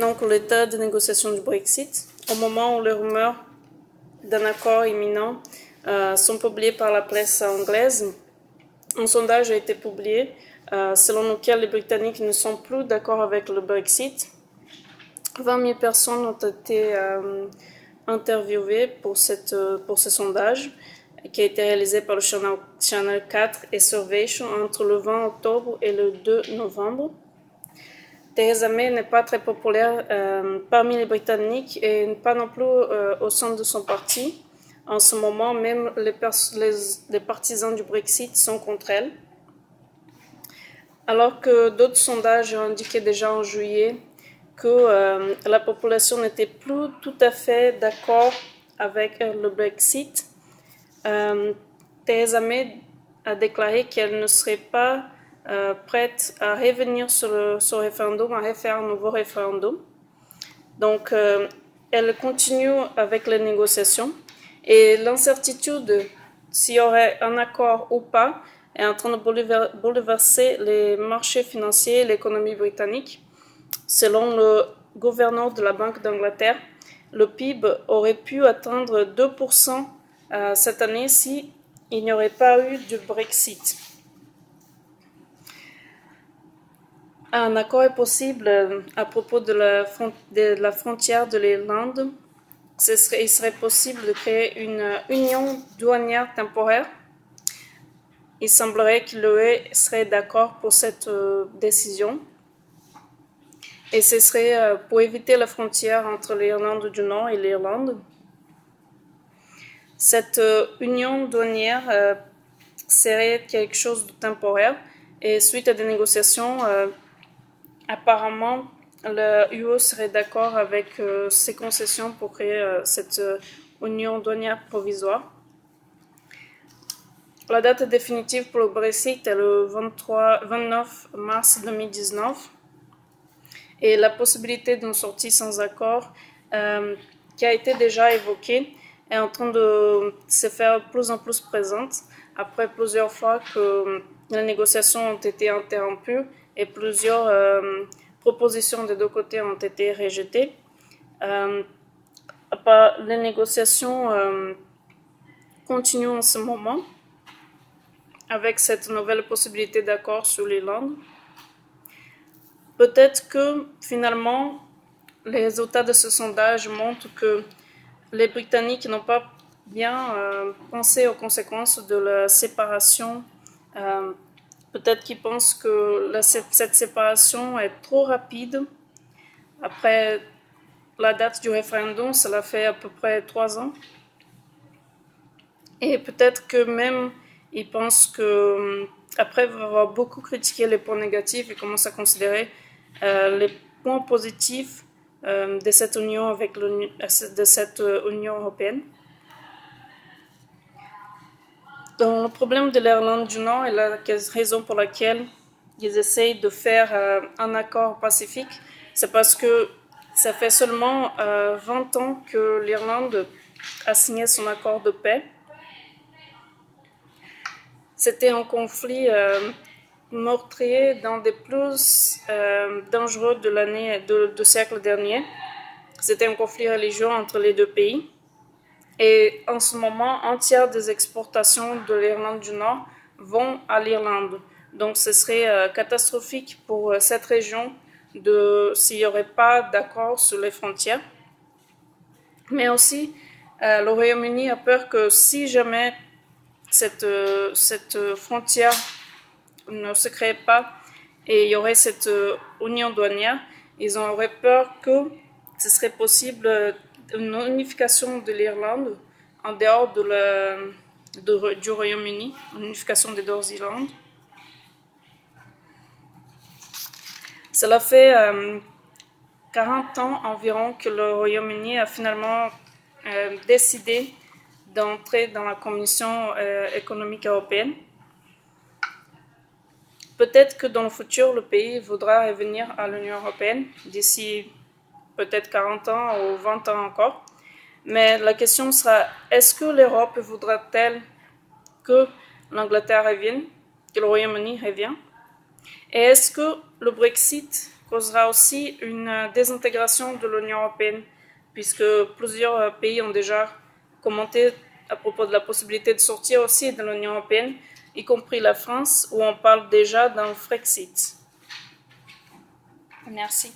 donc l'état de négociation du Brexit. Au moment où les rumeurs d'un accord imminent sont publiées par la presse anglaise, un sondage a été publié selon lequel les Britanniques ne sont plus d'accord avec le Brexit. 20 000 personnes ont été interviewées pour ce sondage qui a été réalisé par le Channel 4 et Survation entre le 20 octobre et le 2 novembre. Theresa May n'est pas très populaire parmi les Britanniques et pas non plus au sein de son parti. En ce moment, même les partisans du Brexit sont contre elle. Alors que d'autres sondages ont indiqué déjà en juillet que la population n'était plus tout à fait d'accord avec le Brexit, Theresa May a déclaré qu'elle ne serait pas prête à revenir sur le référendum, à refaire un nouveau référendum. Donc, elle continue avec les négociations et l'incertitude s'il y aurait un accord ou pas est en train de bouleverser les marchés financiers et l'économie britannique. Selon le gouverneur de la Banque d'Angleterre, le PIB aurait pu atteindre 2% cette année si il n'y aurait pas eu de Brexit. Un accord est possible à propos de la frontière de l'Irlande. Il serait possible de créer une union douanière temporaire. Il semblerait que l'UE serait d'accord pour cette décision. Et ce serait pour éviter la frontière entre l'Irlande du Nord et l'Irlande. Cette union douanière serait quelque chose de temporaire. Et suite à des négociations, apparemment, l'UE serait d'accord avec ces concessions pour créer cette union douanière provisoire. La date définitive pour le Brexit est le 29 mars 2019 et la possibilité d'une sortie sans accord qui a été déjà évoquée est en train de se faire de plus en plus présente après plusieurs fois que les négociations ont été interrompues et plusieurs propositions des deux côtés ont été rejetées. Les négociations continuent en ce moment avec cette nouvelle possibilité d'accord sur l'Irlande. Peut-être que finalement, les résultats de ce sondage montrent que les Britanniques n'ont pas bien pensé aux conséquences de la séparation. Peut-être qu'ils pensent que cette séparation est trop rapide. Après la date du référendum, cela fait à peu près 3 ans. Et peut-être que même ils pensent que, après avoir beaucoup critiqué les points négatifs, ils commencent à considérer les points positifs de cette union Union européenne. Donc, le problème de l'Irlande du Nord est la raison pour laquelle ils essayent de faire un accord pacifique. C'est parce que ça fait seulement 20 ans que l'Irlande a signé son accord de paix. C'était un conflit meurtrier dans des plus dangereux du siècle dernier. C'était un conflit religieux entre les deux pays. Et en ce moment, un tiers des exportations de l'Irlande du Nord vont à l'Irlande. Donc ce serait catastrophique pour cette région s'il n'y aurait pas d'accord sur les frontières. Mais aussi, le Royaume-Uni a peur que si jamais cette frontière ne se crée pas et il y aurait cette union douanière, ils auraient peur que ce serait possible une unification de l'Irlande en dehors du Royaume-Uni, une unification des deux Irlandes. Cela fait 40 ans environ que le Royaume-Uni a finalement décidé d'entrer dans la Commission économique européenne. Peut-être que dans le futur, le pays voudra revenir à l'Union européenne d'ici peut-être 40 ans ou 20 ans encore. Mais la question sera, est-ce que l'Europe voudra-t-elle que l'Angleterre revienne, que le Royaume-Uni revienne? Et est-ce que le Brexit causera aussi une désintégration de l'Union européenne, puisque plusieurs pays ont déjà commenté à propos de la possibilité de sortir aussi de l'Union européenne, y compris la France, où on parle déjà d'un Frexit. Merci.